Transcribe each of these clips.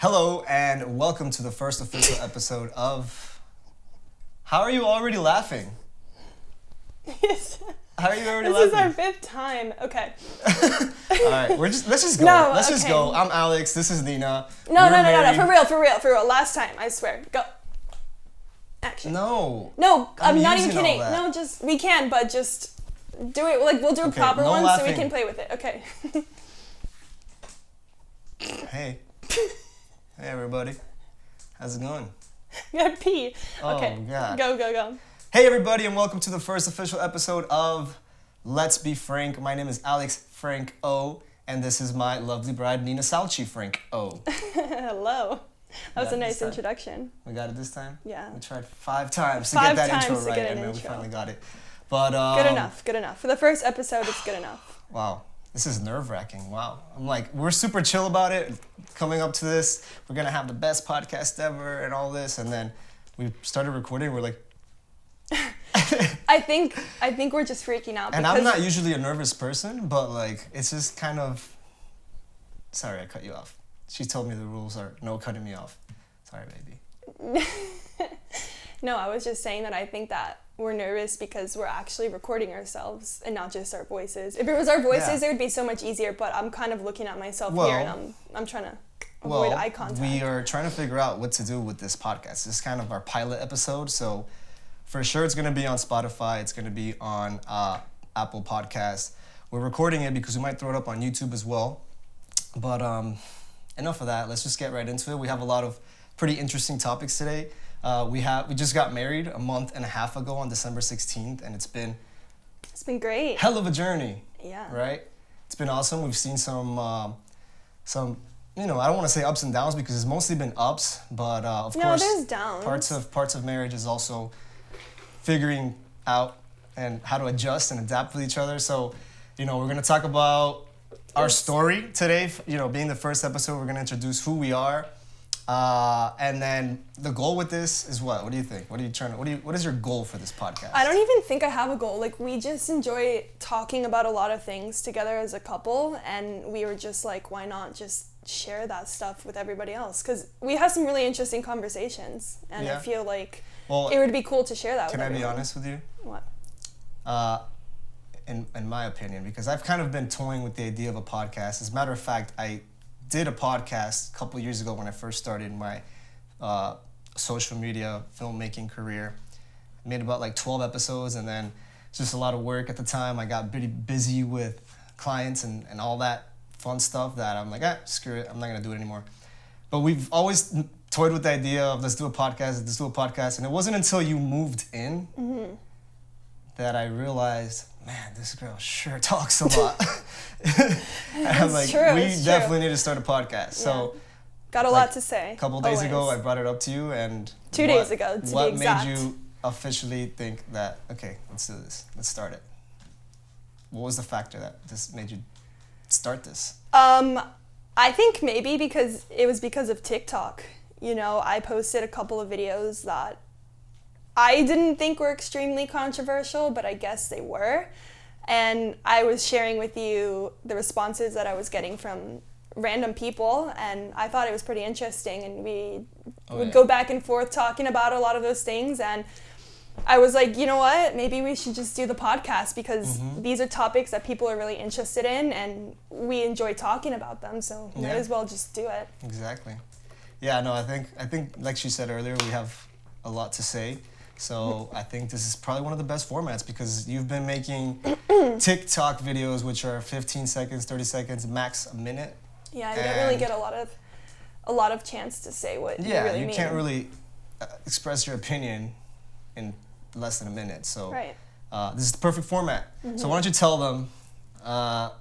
Hello and welcome to the first official episode of... How are you already laughing? How are you already laughing? This is our fifth time. Okay. Alright, let's just go. No, let's just okay. go. I'm Alex, this is Nina. No, We're no. married. For real. Last time, I swear. Go. Action. No. No, I'm not even using all kidding. that. No, just, we can, but just do it, like, we'll do a Okay, proper no one so laughing. we can play with it. Okay. Hey. Hey everybody. How's it going? You gotta pee. Oh, Okay. God. Go. Hey everybody and welcome to the first official episode of Let's Be Frank. My name is Alex Franco and this is my lovely bride Nina Salchi Franco. Hello. That was got a it nice this time? introduction. We got it this time? Yeah. We tried 5 times to Five get that times intro to right get an and then we intro. finally got it. But Good enough. For the first episode, it's good enough. Wow. This is nerve-wracking. Wow. I'm like, we're super chill about it. Coming up to this, we're going to have the best podcast ever and all this. And then we started recording. We're like... I think we're just freaking out. And I'm because- not usually a nervous person, but like, it's just kind of... Sorry, I cut you off. She told me the rules are no cutting me off. Sorry, baby. No, I was just saying that I think that we're nervous because we're actually recording ourselves and not just our voices. If it was our voices, Yeah. it would be so much easier, but I'm kind of looking at myself Well- here and I'm trying to avoid eye contact. we are trying to figure out what to do with this podcast. This is kind of our pilot episode, so for sure it's going to be on Spotify. It's going to be on Apple Podcasts. We're recording it because we might throw it up on YouTube as well. But enough of that. Let's just get right into it. We have a lot of pretty interesting topics today. We just got married a month and a half ago on December 16th, and it's been great. hell of a journey. Yeah. Right? It's been awesome. We've seen some, I don't want to say ups and downs because it's mostly been ups, but of No, course, there's downs. parts of marriage is also figuring out and how to adjust and adapt with each other. So, we're going to talk about our story today. Being the first episode, we're going to introduce who we are. And then the goal with this is what? What do you think? What is your goal for this podcast? I don't even think I have a goal. Like, we just enjoy talking about a lot of things together as a couple, and we were just like, why not just share that stuff with everybody else? Because we have some really interesting conversations, and Yeah. I feel like Well, it would be cool to share that with can I everyone. be honest with you? What? In my opinion, because I've kind of been toying with the idea of a podcast. As a matter of fact, I did a podcast a couple years ago when I first started my social media filmmaking career. I made about like 12 episodes, and then it's just a lot of work at the time. I got pretty busy with clients and all that fun stuff that I'm like, screw it, I'm not gonna do it anymore. But we've always toyed with the idea of let's do a podcast, and it wasn't until you moved in that I realized, man, this girl sure talks a lot. And I'm like, true, we it's definitely need to start a podcast. So Got a lot to say. a couple days ago, I always. brought it up to you, and 2 days ago, to be what exact. made you officially think that, okay, let's do this, let's start it? What was the factor that just made you start this? I think maybe because of TikTok. I posted a couple of videos that I didn't think were extremely controversial, but I guess they were. And I was sharing with you the responses that I was getting from random people, and I thought it was pretty interesting, and we would go back and forth talking about a lot of those things, and I was like, you know what, maybe we should just do the podcast because these are topics that people are really interested in, and we enjoy talking about them, so might as well just do it. Exactly. Yeah, no, I think like she said earlier, we have a lot to say. So I think this is probably one of the best formats because you've been making TikTok videos, which are 15 seconds, 30 seconds, max a minute. Yeah, you don't really get a lot of chance to say what you really mean. You can't really express your opinion in less than a minute. So Right. This is the perfect format. So why don't you tell them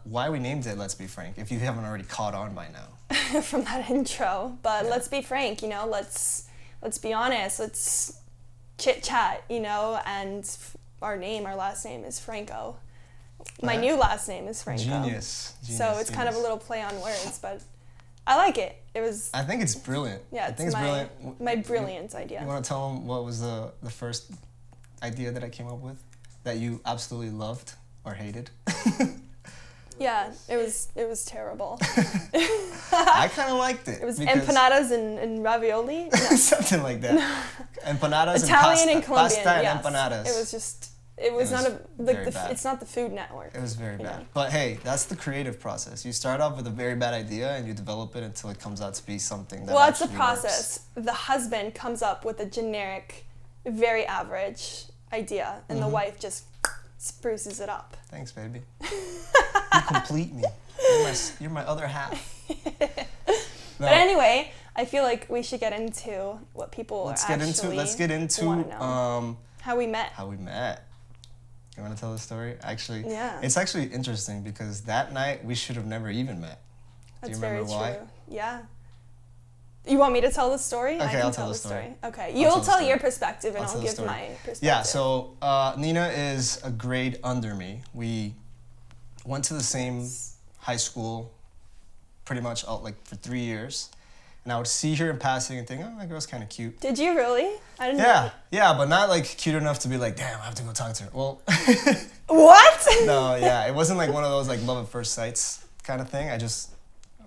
why we named it Let's Be Frank, if you haven't already caught on by now. From that intro, but let's be frank, let's be honest, let's chit chat, and our last name is Franco. My new last name is Franco. Genius. So it's kind of a little play on words, but I like it. I think it's brilliant. Yeah, it's brilliant. My brilliant idea. You want to tell them what was the first idea that I came up with that you absolutely loved or hated? Yeah, it was terrible. I kind of liked it. It was empanadas and ravioli. No. Something like that. Empanadas Italian and and Colombian. Pasta Yes. and empanadas. It was just. It was not a very bad. It's not the Food Network. It was very bad. know? But hey, that's the creative process. You start off with a very bad idea and you develop it until it comes out to be something that Well, that's the actually process. works. The husband comes up with a generic, very average idea, and the wife just spruces it up. Thanks, baby. You complete me. You're my other half. No. But anyway, I feel like we should get into what people Let's wanna know. How we met. How we met. You want to tell the story? Actually, Yeah. It's actually interesting because that night we should have never even met. That's Do you remember very why? true. Yeah. You want me to tell the story? Okay, I can I'll tell tell the the story. Okay, I'll you'll tell the tell story. your perspective and I'll I'll tell the give story. my perspective. Yeah, so Nina is a grade under me. We went to the same high school pretty much like for 3 years. And I would see her in passing and think, oh, that girl's kind of cute. Did you really? I didn't know. Yeah, but not like cute enough to be like, damn, I have to go talk to her. Well, What? no, yeah, it wasn't like one of those like love at first sights kind of thing. I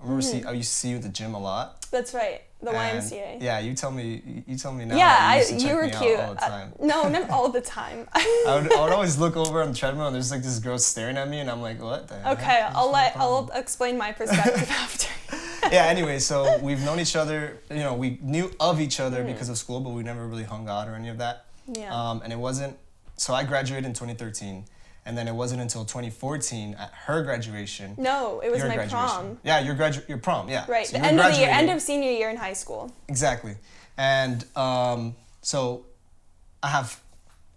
remember I used to see you at the gym a lot. That's right. The And, YMCA. Yeah, you tell me now. Yeah, that you used to check you were me out cute. all the time. No, not all the time. I would always look over on the treadmill and there's like this girl staring at me and I'm like, what the heck? Okay, What's the problem? I'll explain my perspective after. Yeah, anyway, so we've known each other, we knew of each other because of school, but we never really hung out or any of that. Yeah. And it wasn't, so I graduated in 2013, and then it wasn't until 2014 at her graduation. No, it was your my graduation. prom. Yeah, your prom, yeah. Right, So the you were end of the year, graduating. end of senior year in high school. Exactly. And so I have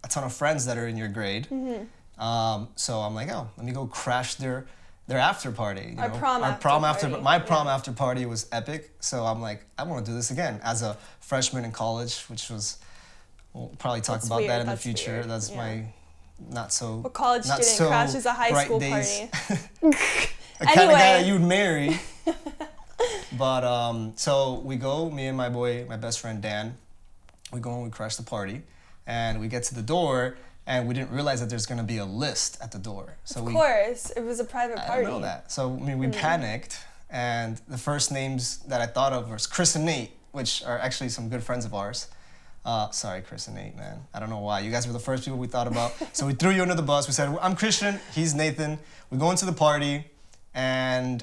a ton of friends that are in your grade. So I'm like, oh, let me go crash their after party. Our prom My after prom yeah. after party was epic. So I'm like, I want to do this again as a freshman in college, which was, we'll probably talk That's about weird, that in the that's future. weird, That's yeah. my not so What college not student so crashes a high bright school days. party? The kind of guy that Anyway. you'd marry. But so we go, me and my best friend Dan, we go and we crash the party, and we get to the door, and we didn't realize that there's gonna be a list at the door. So Of course, it was a private I party. didn't know that. So we panicked, and the first names that I thought of was Chris and Nate, which are actually some good friends of ours. Sorry, Chris and Nate, man. I don't know why. You guys were the first people we thought about. So we threw you under the bus. We said, I'm Christian, he's Nathan. We go into the party, and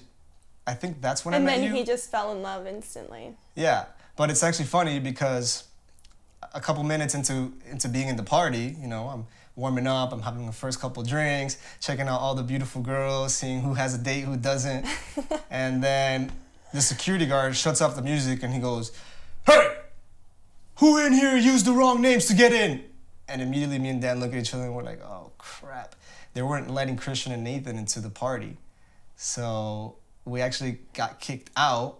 I think that's when I met you. And then he just fell in love instantly. Yeah, but it's actually funny because a couple minutes into being in the party, I'm warming up, I'm having the first couple drinks, checking out all the beautiful girls, seeing who has a date, who doesn't. And then the security guard shuts off the music and he goes, hey, who in here used the wrong names to get in? And immediately me and Dan look at each other and we're like, oh crap. They weren't letting Christian and Nathan into the party. So we actually got kicked out.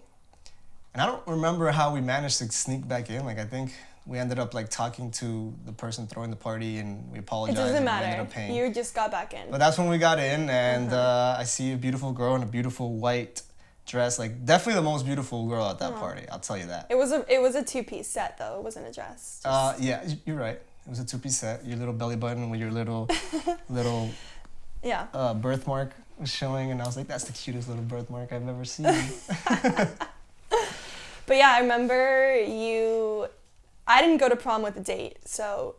And I don't remember how we managed to sneak back in. Like, I think we ended up like talking to the person throwing the party and we apologized. It doesn't and matter. We ended up paying. You just got back in. But that's when we got in, and I see a beautiful girl in a beautiful white dress. Like, definitely the most beautiful girl at that party. I'll tell you that. It was a two-piece set though. It wasn't a dress. Yeah, you're right. It was a two-piece set. Your little belly button with your little Yeah. birthmark was showing, and I was like, that's the cutest little birthmark I've ever seen. But yeah, I remember I didn't go to prom with a date, so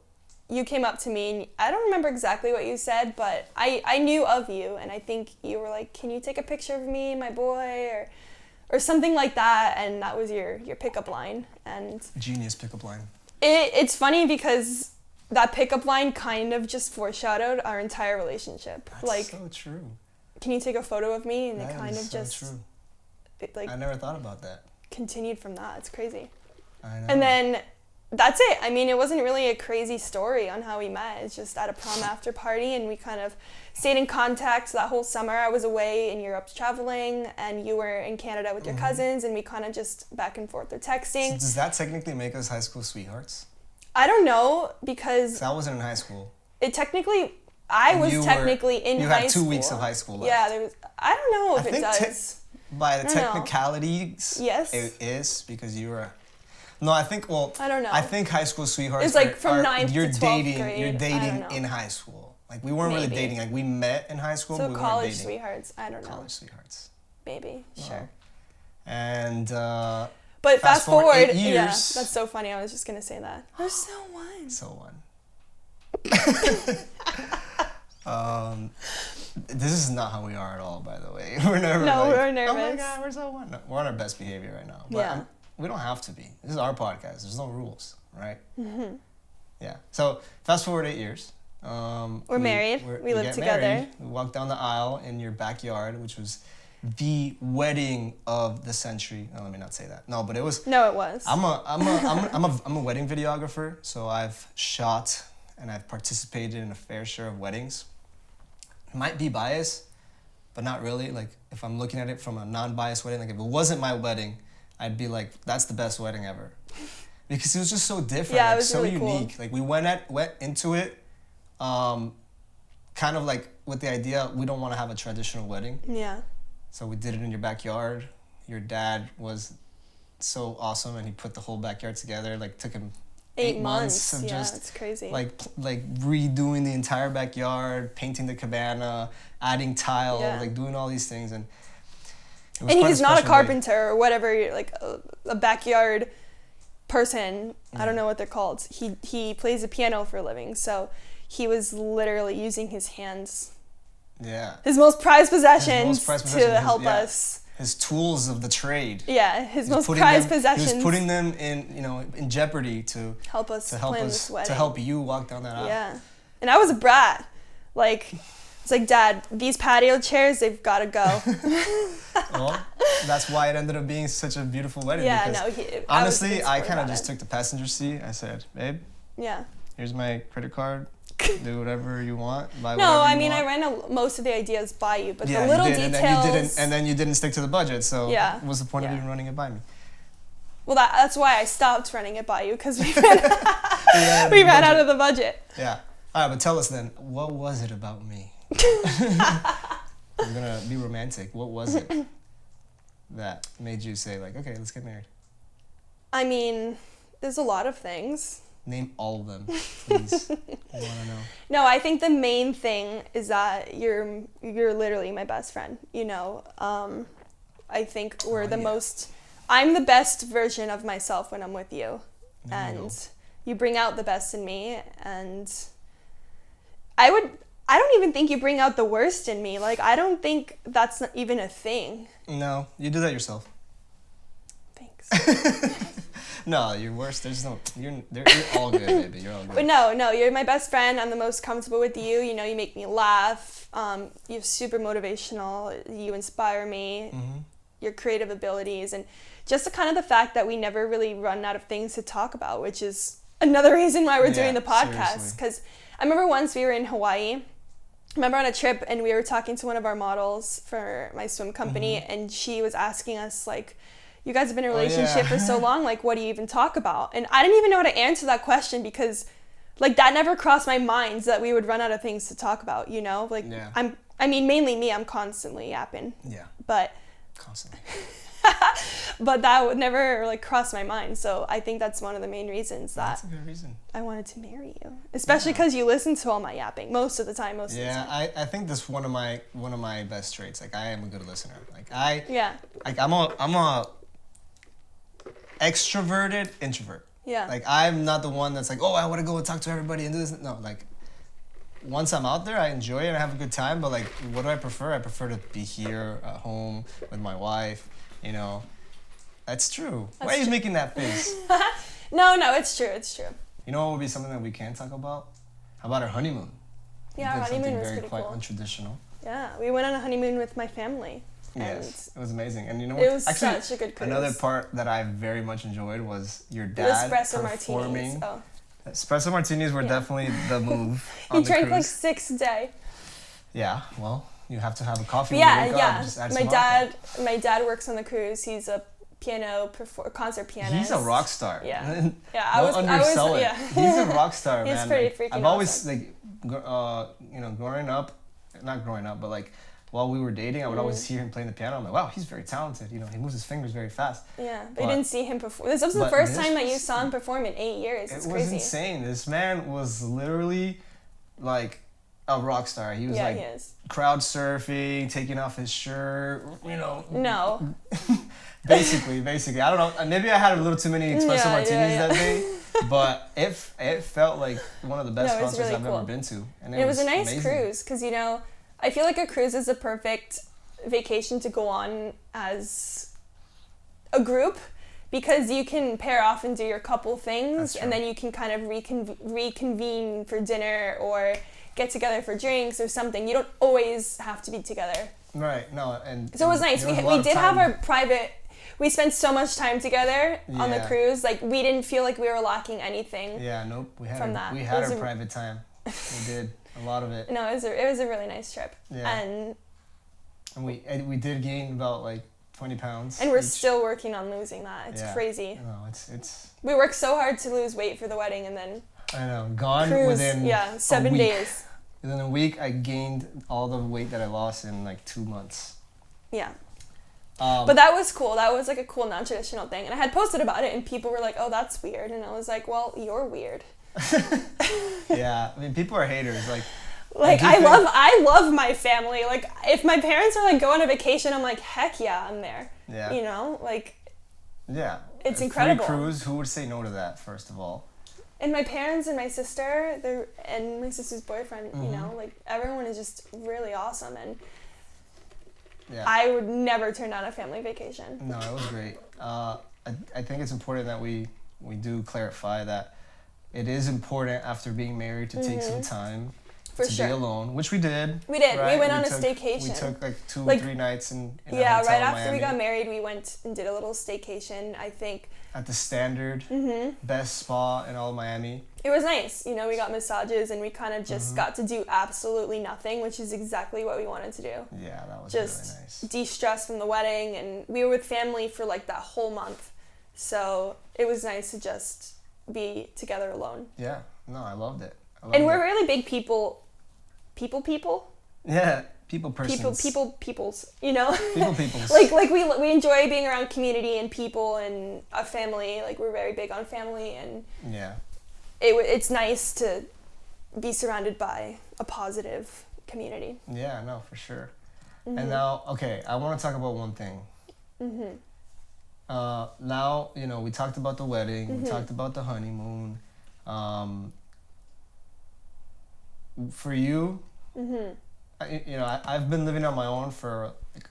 you came up to me, and I don't remember exactly what you said, but I knew of you, and I think you were like, can you take a picture of me, my boy, or something like that, and that was your pickup line. And Genius pickup line. it's funny because that pickup line kind of just foreshadowed our entire relationship. That's like, so true. can you take a photo of me? And That it kind is of so just true. like I never thought about that. continued from that. It's crazy. I know. And then that's it. I mean, it wasn't really a crazy story on how we met. It's just at a prom after party, and we kind of stayed in contact that whole summer. I was away in Europe traveling, and you were in Canada with your cousins, and we kind of just back and forth were texting. So does that technically make us high school sweethearts? I don't know, because 'Cause I wasn't in high school. it technically, I was technically in high school. You had 2 weeks of high school left. Yeah, there was. I don't know if I it think does. By the I don't know. technicalities, Yes. it is because you were. No, I think. Well, I don't know. I think high school sweethearts. It's like from ninth you're to 12th dating. grade. You're I don't dating know. in high school. Like, we weren't really Maybe. dating. Like, we met in high school, So but we weren't college dating. sweethearts. I don't know. College sweethearts. Maybe. Sure. And But fast forward, 8 years. yeah, that's so funny. I was just gonna say that. We're so one. So one. This is not how we are at all, by the way. We're never No, like, we're oh my nervous. God, we're so one. No, we're on our best behavior right now. But Yeah. we don't have to be. This is our podcast. There's no rules, right? Mm-hmm. Yeah. So fast forward 8 years. We're married. We live get together. married. We walked down the aisle in your backyard, which was the wedding of the century. No, let me not say that. No, but it was. No, it was. I'm a wedding videographer, so I've shot and I've participated in a fair share of weddings. Might be biased, but not really. Like, if I'm looking at it from a non-biased wedding, like if it wasn't my wedding, I'd be like, that's the best wedding ever, because it was just so different, Yeah, like, it was so really unique. cool. Like, we went into it, kind of like with the idea we don't want to have a traditional wedding. Yeah. So we did it in your backyard. Your dad was so awesome, and he put the whole backyard together. Like, took him 8 months. of Yeah, just it's crazy. like redoing the entire backyard, painting the cabana, adding tile, Yeah. like doing all these things, and it was And quite he's not a special day. carpenter or whatever, like a backyard person. I don't know what they're called. He plays the piano for a living, so he was literally using his hands, Yeah, his most prized possessions, prized to possession, help yeah. us. His tools of the trade. Yeah, his He was most putting prized them- possessions. He was putting them in jeopardy to help us plan this wedding. to help you walk down that aisle. Yeah, and I was a brat. Like, it's like, Dad, these patio chairs, they've got to go. Well, that's why it ended up being such a beautiful wedding. Yeah, because no. honestly, I kind kind of just took the passenger seat. I said, "Babe, Yeah. here's my credit card. Do whatever you want. Buy No, whatever I you mean, want." I ran most of the ideas by you, but Yeah, the little you did, details. and then you didn't stick to the budget. So Yeah, what's the point of yeah. even running it by me? Well, that's why I stopped running it by you, because we ran out of the budget. Yeah. All right, but tell us then, what was it about me? I'm gonna be romantic. What was it that made you say, like, okay, let's get married? I mean, there's a lot of things. Name all of them, please. I want to know. No, I think the main thing is that you're literally my best friend. You know, I think we're the yeah. most. I'm the best version of myself when I'm with you, There you go. and you bring out the best in me. And I don't even think you bring out the worst in me. Like, I don't think that's not even a thing. No, you do that yourself. Thanks. No, you're worse. There's no. You're all good, baby. You're all good. But no, you're my best friend. I'm the most comfortable with you. You know, you make me laugh. You're super motivational. You inspire me. Mm-hmm. Your creative abilities, and just the kind of the fact that we never really run out of things to talk about, which is another reason why we're doing the podcast. Because I remember once we were in Hawaii. I remember on a trip, and we were talking to one of our models for my swim company, Mm-hmm. and she was asking us, like, you guys have been in a relationship for so long, like, what do you even talk about? And I didn't even know how to answer that question, because, like, that never crossed my mind that we would run out of things to talk about, you know? Like, Yeah. mainly me, I'm constantly yapping. Yeah. But Constantly. that would never, like, cross my mind. So I think that's one of the main reasons that That's a good reason. I wanted to marry you. Especially because you listen to all my yapping most of the time. Yeah, I think that's one of my best traits. Like, I am a good listener. Like, Yeah. like I'm a extroverted introvert. Yeah. Like, I'm not the one that's like, oh, I want to go and talk to everybody and do this. No, like, once I'm out there, I enjoy it and I have a good time. But, like, what do I prefer? I prefer to be here at home with my wife. You know, that's true. Why are you making that face? No, it's true. It's true. You know what would be something that we can talk about? How about our honeymoon? Yeah, We our did honeymoon something was very pretty quite cool. untraditional. Yeah, we went on a honeymoon with my family. Yes, it was amazing. And you know what? It was Actually, such a good cruise. another part that I very much enjoyed was your The dad espresso performing. martinis. Oh. Espresso martinis were Yeah. definitely the move on He the drank cruise. like 6 a day. Yeah, well, you have to have a coffee But when you wake up. Just add some My dad works on the cruise. He's a concert pianist. He's a rock star. Yeah. Yeah, Don't undersell it. yeah. He's a rock star, He's man. pretty Like, freaking I've always awesome. growing up, not growing up, but like while we were dating, I would always hear him playing the piano. I'm like, wow, he's very talented. You know, he moves his fingers very fast. Yeah, but But- you didn't see him perform. This was the but first this time that you was- saw him perform in 8 years. It's It was crazy. insane. This man was literally like a rock star. He was Yeah, like he is. crowd surfing, taking off his shirt, No. basically. I don't know. Maybe I had a little too many espresso martinis that day, but it felt like one of the best concerts really I've cool. ever been to. And it was a nice amazing. cruise because, I feel like a cruise is a perfect vacation to go on as a group because you can pair off and do your couple things and then you can kind of reconvene for dinner or get together for drinks or something. You don't always have to be together. Right, no, and... So it was nice. We did have our private... We spent so much time together on the cruise. Like, we didn't feel like we were lacking anything. Yeah, nope. We had our private time. We did a lot of it. No, it was a really nice trip. Yeah. And we did gain about like 20 pounds. And we're still working on losing that. It's crazy. No, it's. We worked so hard to lose weight for the wedding, and then. I know, gone cruise, within 7 days. Within a week, I gained all the weight that I lost in like 2 months. Yeah. But that was cool. That was like a cool non-traditional thing. And I had posted about it and people were like, oh, that's weird. And I was like, well, you're weird. Yeah. I mean, people are haters. Like I love my family. Like, if my parents are like go on a vacation, I'm like, heck yeah, I'm there. Yeah. Yeah. It's incredible. Free cruise, who would say no to that, first of all? And my parents and my sister, and my sister's boyfriend, everyone is just really awesome. And yeah. I would never turn down a family vacation. No, it was great. I think it's important that we do clarify that it is important after being married to take some time be alone, which we did. We did. Right? We went on a staycation. We took like 2 or 3 nights in a hotel right in after Miami. we got married, we went and did a little staycation, I think. At the Standard, best spa in all of Miami. It was nice. We got massages and we kind of just got to do absolutely nothing, which is exactly what we wanted to do. Yeah, that was just really nice. De-stress from the wedding, and we were with family for like that whole month. So it was nice to just be together alone. Yeah, no, I loved it. We're really big people. Yeah, peoples. Peoples. Peoples. like we enjoy being around community and people and a family. Like, we're very big on family, and yeah, it's nice to be surrounded by a positive community. Yeah, no, for sure. And now, okay, I want to talk about one thing. Now, we talked about the wedding, we talked about the honeymoon. For you, I've been living on my own for like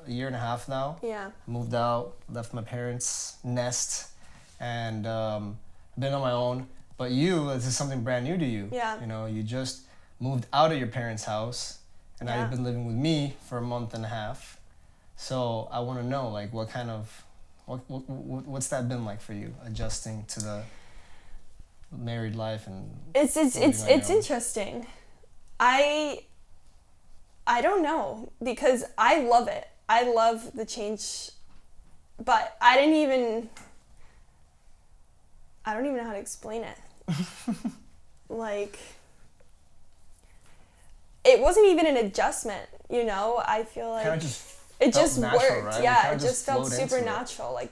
a year and a half now. Yeah. Moved out, left my parents' nest, and been on my own. But this is something brand new to you. Yeah. You just moved out of your parents' house, and now you've been living with me for a month and a half. So I want to know, like, what's that been like for you, adjusting to the married life? And it's interesting. I don't know, because I love it. I love the change, but I don't even know how to explain it. Like, it wasn't even an adjustment, I feel like it just worked. Right? Yeah, it just felt super natural. Like,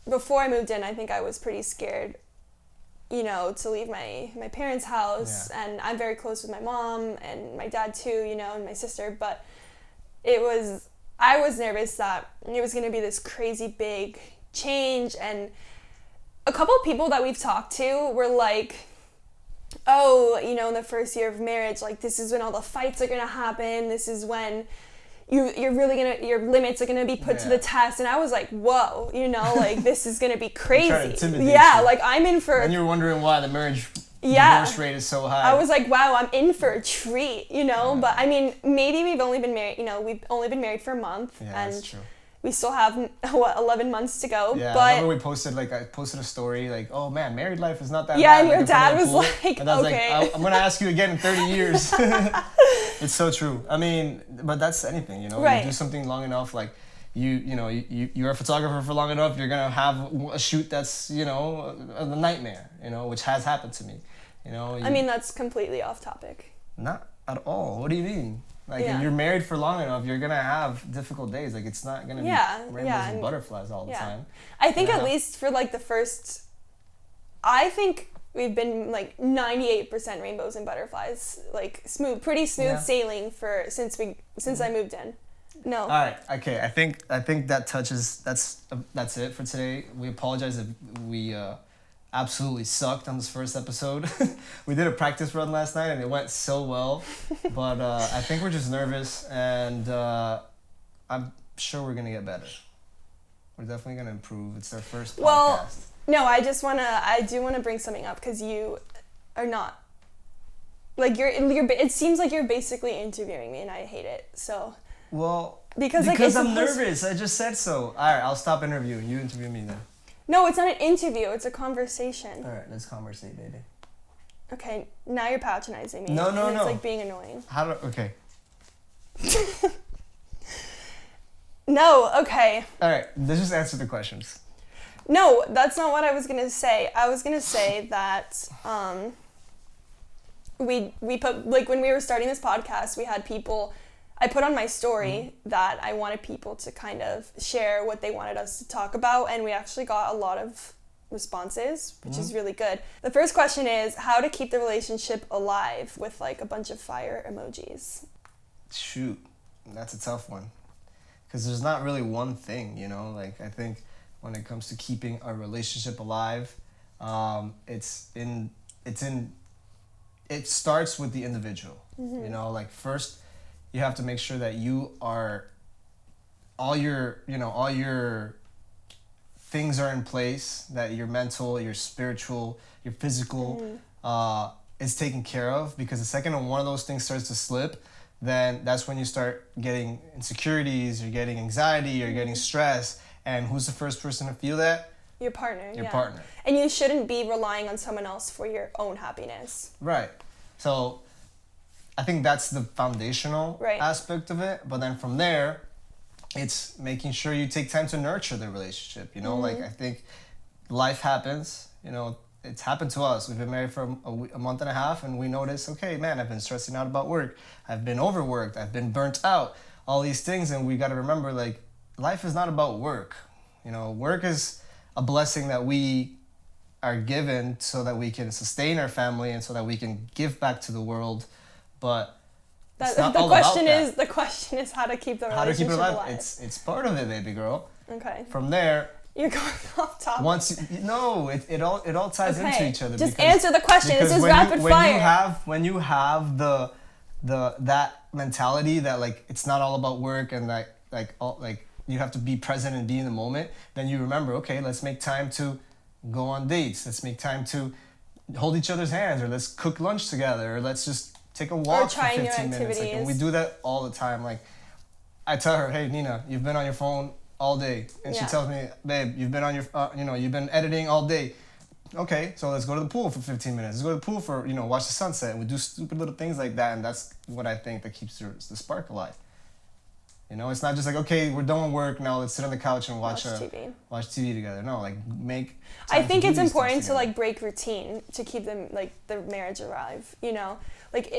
before I moved in, I think I was pretty scared, to leave my parents' house. Yeah. And I'm very close with my mom and my dad too, and my sister. But I was nervous that it was going to be this crazy big change. And a couple of people that we've talked to were like, oh, in the first year of marriage, like, this is when all the fights are going to happen. This is when you're really your limits are gonna be put to the test. And I was like, whoa, like, this is gonna be crazy. Yeah, like, I'm in for. And you're wondering why the divorce rate is so high. I was like, wow, I'm in for a treat, But I mean, maybe we've only been married for a month. Yeah, and that's true. We still have 11 months to go. Yeah, but I remember I posted a story like, oh man, married life is not that bad. Yeah, and your dad was like, and I was okay. like, I'm gonna ask you again in 30 years. It's so true. I mean, but that's anything, Right. You do something long enough, like you're a photographer for long enough, you're gonna have a shoot that's a nightmare, which has happened to me. I mean, that's completely off topic. Not at all. What do you mean? Like, if you're married for long enough, you're gonna have difficult days. Like, it's not gonna be rainbows and butterflies all the time. I think at least for like the first, I think We've been like 98% rainbows and butterflies, like pretty smooth sailing since I moved in. No. All right. Okay. I think that's it for today. We apologize if we absolutely sucked on this first episode. We did a practice run last night and it went so well, but I think we're just nervous, and I'm sure we're gonna get better. We're definitely gonna improve. It's our first podcast. Well, no, I do wanna bring something up, because you are not, like, it seems like you're basically interviewing me, and I hate it. So. Well, because I'm nervous. I just said so. All right, I'll stop interviewing. You interview me then. No, it's not an interview. It's a conversation. All right, let's conversate, baby. Okay, now you're patronizing me. No. It's like being annoying. Okay. No, okay. All right, let's just answer the questions. No, that's not what I was gonna say. I was gonna say that we put, like, when we were starting this podcast, we had people. I put on my story that I wanted people to kind of share what they wanted us to talk about, and we actually got a lot of responses, which is really good. The first question is how to keep the relationship alive, with like a bunch of fire emojis. Shoot, that's a tough one, because there's not really one thing, like, I think when it comes to keeping a relationship alive, it starts with the individual. Like, first you have to make sure that you are, all your things are in place, that your mental, your spiritual, your physical is taken care of, because the second one of those things starts to slip, then that's when you start getting insecurities, you're getting anxiety, you're getting stress, and who's the first person to feel that? Your partner. Your partner. And you shouldn't be relying on someone else for your own happiness. Right. So I think that's the foundational aspect of it. But then from there, it's making sure you take time to nurture the relationship. Like, I think life happens. It's happened to us. We've been married for a month and a half, and we notice, okay, man, I've been stressing out about work. I've been overworked. I've been burnt out. All these things, and we got to remember, like, life is not about work. Work is a blessing that we are given so that we can sustain our family and so that we can give back to the world. But it's not all about that. The question is how to keep the relationship alive. It's part of it, baby girl. Okay. From there, you're going off topic. It all ties into each other. Just answer the question. This is rapid fire. When you have that mentality that, like, it's not all about work, and that you have to be present and be in the moment, then you remember, okay, let's make time to go on dates. Let's make time to hold each other's hands, or let's cook lunch together, or let's just take a walk for 15 minutes. Like, and we do that all the time. Like, I tell her, hey, Nina, you've been on your phone all day. And she tells me, babe, you've been on your, you've been editing all day. Okay, so let's go to the pool for 15 minutes. Let's go to the pool for, watch the sunset. And we do stupid little things like that. And that's what I think that keeps the spark alive. It's not just like, okay, we're done with work, now let's sit on the couch and watch TV together. No, like, I think it's important to, like, break routine to keep them, like, the marriage alive, Like,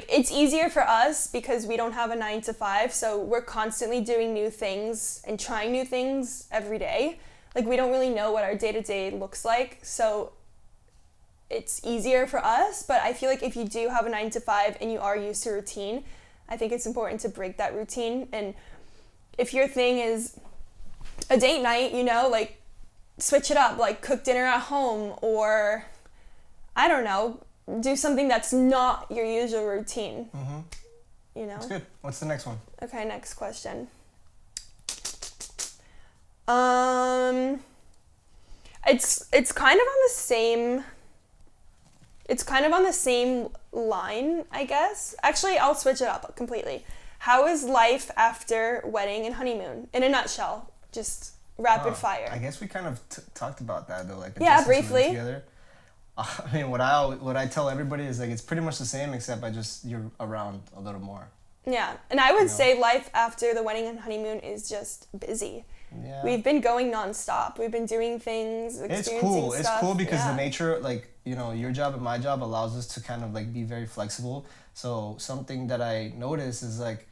it's easier for us because we don't have a 9 to 5, so we're constantly doing new things and trying new things every day. Like, we don't really know what our day-to-day looks like, so it's easier for us. But I feel like if you do have a 9 to 5 and you are used to routine, I think it's important to break that routine. And if your thing is a date night, like, switch it up, like, cook dinner at home, or, I don't know, do something that's not your usual routine. That's good. What's the next one? Okay, next question. It's kind of on the same. It's kind of on the same line, I guess. Actually, I'll switch it up completely. How is life after wedding and honeymoon? In a nutshell, just rapid fire. I guess we kind of talked about that, though. Like, briefly. Together. I mean, what I tell everybody is, like, it's pretty much the same, except you're around a little more. Yeah, and I would say life after the wedding and honeymoon is just busy. Yeah. We've been going nonstop. We've been doing things, experiencing stuff. It's cool because the nature, like, your job and my job allows us to kind of, like, be very flexible. So something that I notice is, like,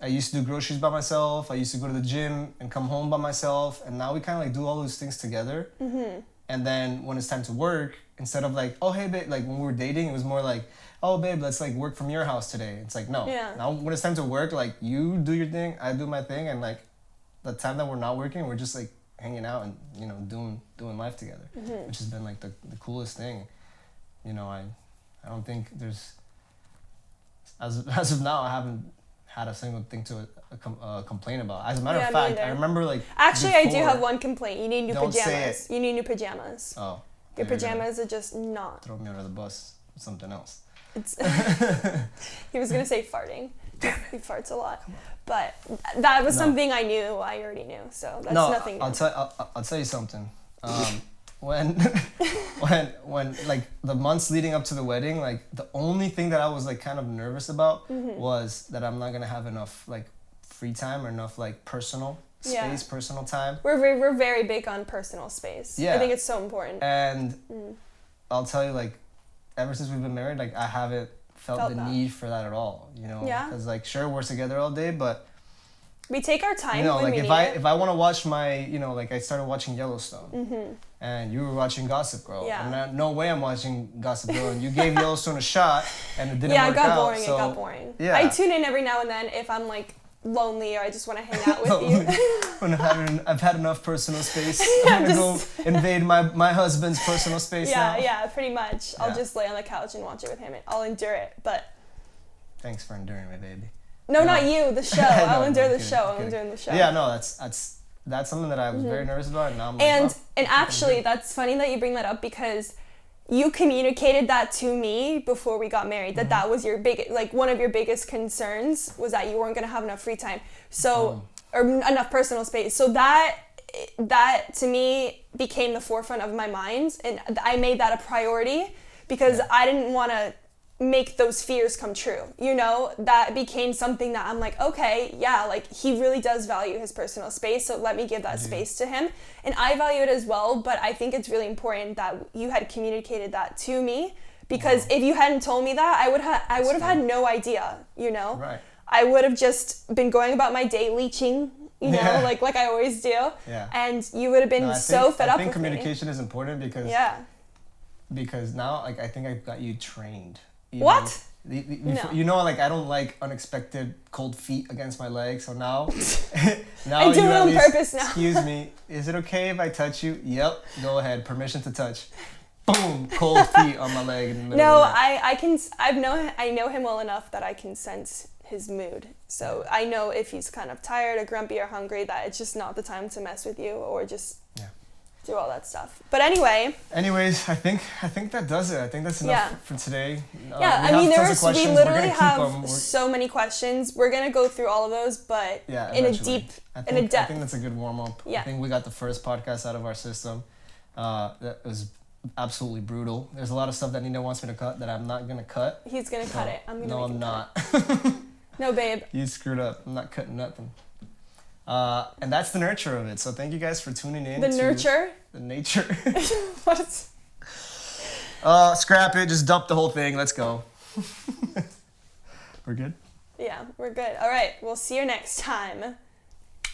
I used to do groceries by myself. I used to go to the gym and come home by myself. And now we kind of, like, do all those things together. And then when it's time to work, instead of like, oh, hey, babe, like when we were dating, it was more like, oh, babe, let's like work from your house today. It's like, no. Yeah. Now when it's time to work, like you do your thing, I do my thing. And like the time that we're not working, we're just like hanging out and, you know, doing life together, which has been like the coolest thing. You know, I don't think there's, as of now, I haven't had a single thing to complain about. As a matter of fact, I remember like. Actually, I do have one complaint. You need new Don't pajamas. say it. You need new pajamas. Oh. Your pajamas are just not. Throw me under the bus with something else. It's he was gonna say farting. He farts a lot, but that was something I knew. I already knew, so that's nothing new. I'll tell you something. When like the months leading up to the wedding, like the only thing that I was like kind of nervous about was that I'm not gonna have enough like free time or enough like personal space, personal time. We're very big on personal space. Yeah. I think it's so important. And I'll tell you, like, ever since we've been married, like I haven't felt the need for that at all. You know, because like sure we're together all day, but we take our time. You know, when like we if I want to watch my, you know, like I started watching Yellowstone, and you were watching Gossip Girl, and no way I'm watching Gossip Girl, and you gave Yellowstone a shot, and it didn't work out. It got boring. So, it got boring. Yeah. I tune in every now and then if I'm like lonely or I just want to hang out with you. When I've had enough personal space, I'm gonna go invade my husband's personal space now. Yeah, pretty much. I'll just lay on the couch and watch it with him. I'll endure it, but. Thanks for enduring me, baby. No, not you. The show. I'll endure the show. I'm enduring the show. Yeah, no, that's something that I was very nervous about, and now I'm like, and actually, that's funny that you bring that up because you communicated that to me before we got married. That was your one of your biggest concerns was that you weren't gonna have enough free time, so or enough personal space. So that to me became the forefront of my mind, and I made that a priority because I didn't want to make those fears come true. You know, that became something that I'm like, okay, yeah, like he really does value his personal space, so let me give that space to him. And I value it as well, but I think it's really important that you had communicated that to me, because if you hadn't told me that, I would have had no idea, you know? Right. I would have just been going about my day leeching, you know, like I always do. Yeah. And you would have been so fed up with me. I think communication is important because now, like, I think I've got you trained. What? No. You know, like I don't like unexpected cold feet against my legs. So now, I do it on purpose now. Excuse me, is it okay if I touch you? Yep, go ahead. Permission to touch. Boom, cold feet on my leg in the middle. No, of the night. I know him well enough that I can sense his mood. So I know if he's kind of tired or grumpy or hungry, that it's just not the time to mess with you or just do all that stuff. But anyways, I think that does it. I think that's enough for today. I mean, we literally have so many questions. We're gonna go through all of those, but in a depth. I think that's a good warm up. I think we got the first podcast out of our system. That was absolutely brutal. There's a lot of stuff that Nina wants me to cut that I'm not gonna cut. He's gonna cut it. I'm not. No, babe. You screwed up. I'm not cutting nothing. And that's the nurture of it. So thank you guys for tuning in. The nurture? The nature. What? Scrap it. Just dump the whole thing. Let's go. We're good? Yeah, we're good. All right. We'll see you next time.